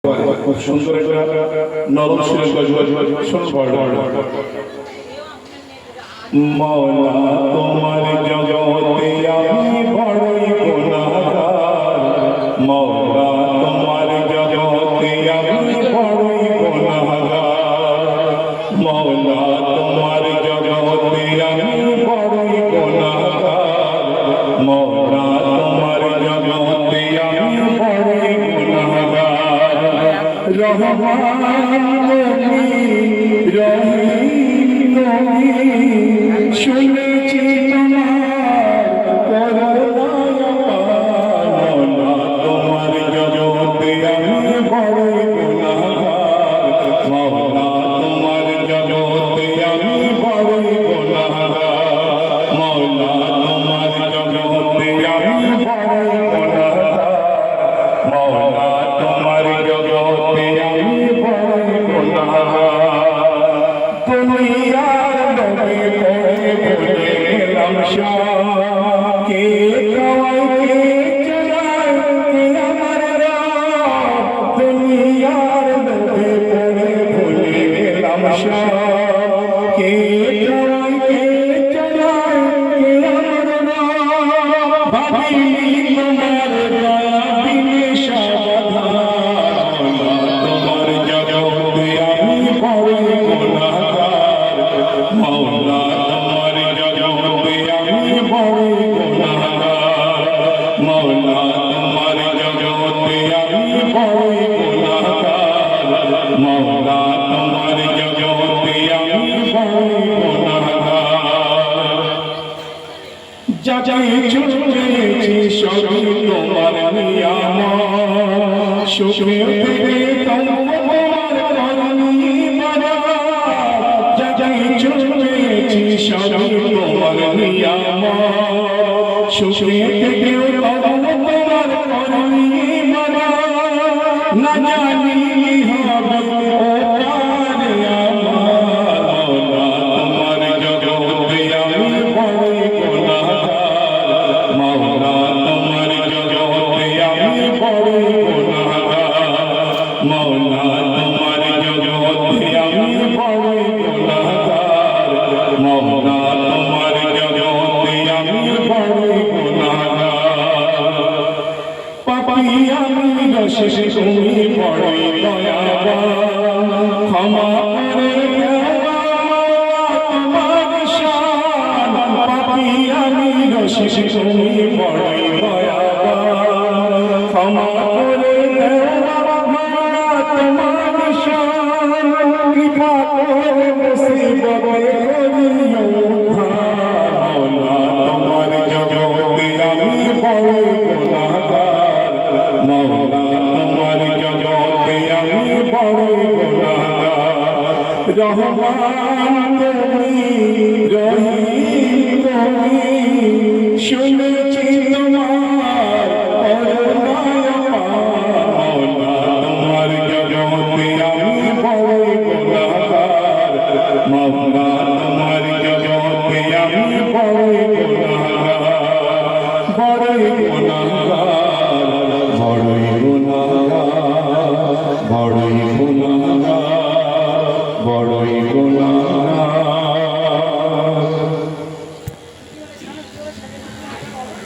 খুব সুন্দর একটা নরম সুরের মওলা তোমার জগতে আমি বড়ই গুনাহগার, মওলা তোমার জগতে আমি বড়ই গুনাহগার, মওলা তোমার জগতে আমি বড়ই গুনাহগার, মওলা তোমার জগতে আমি বড়ই গুনাহগার। রহমান তুমি রহিম তুমি শুনেছি তোমার করুণা তোমার জগতে আমি বড়ই গুনাহগার, মওলা তোমার জগতে আমি বড়ই গুনাহগার, মওলা তোমার জগতে আমি বড়ই গুনাহগার, মওলা তোমার জগতে আমি বড়ই গুনাহগার। দুনিয়ার নবী পড়ে ভুলে গেলাম কে কওয়ায় কে চলায় কে আমার রাত, দুনিয়ার নবী পড়ে ভুলে গেলাম কে কওয়ায় কে চলায় কে আমার রাত, ভাবিনি তোমার দয়া বিনে সাবধান, তোমার জগতে আমি বড়ই গুনাহগার, মওলা তোমার জগতে আমি বড়ই গুনাহগার, মওলা তোমার জগতে আমি বড়ই গুনাহগার, মওলা তোমার জগতে আমি বড়ই গুনাহগার। যা যা ছুটেছি সবই তোমার নিয়ামত, সুখে পেতে তোমার করুণী মারা, যা যা ছুটেছি সবই তোমার নিয়ামত, সুখে পেতে তোমার করুণী মারা, না জানি হবে ও পারে আমার, মওলা তোমার জগতে আমি বড়ই গুনাহগার, মওলা তোমার জগতে আমি বড়ই গুনাহগার, মওলা তোমার জগতে আমি বড়ই গুনাহগার, মওলা তোমার জগতে আমি বড়ই গুনাহগার। পাপী আমি দোষী তুমি বড়ই দয়াবান, ক্ষমা করে তোমার শান, পাপী আমি দোষী তুমি বড়ই দয়াবান, ক্ষমা করে তোমার শান, কৃপা করে মুসিবতে করিও উদ্ধার, মওলা তোমার জগতে আমি বড়ই গুনাহগার, মওলা তোমার জগতে আমি বড়ই গুনাহগার। রহমান তুমি রহিম তুমি শুনে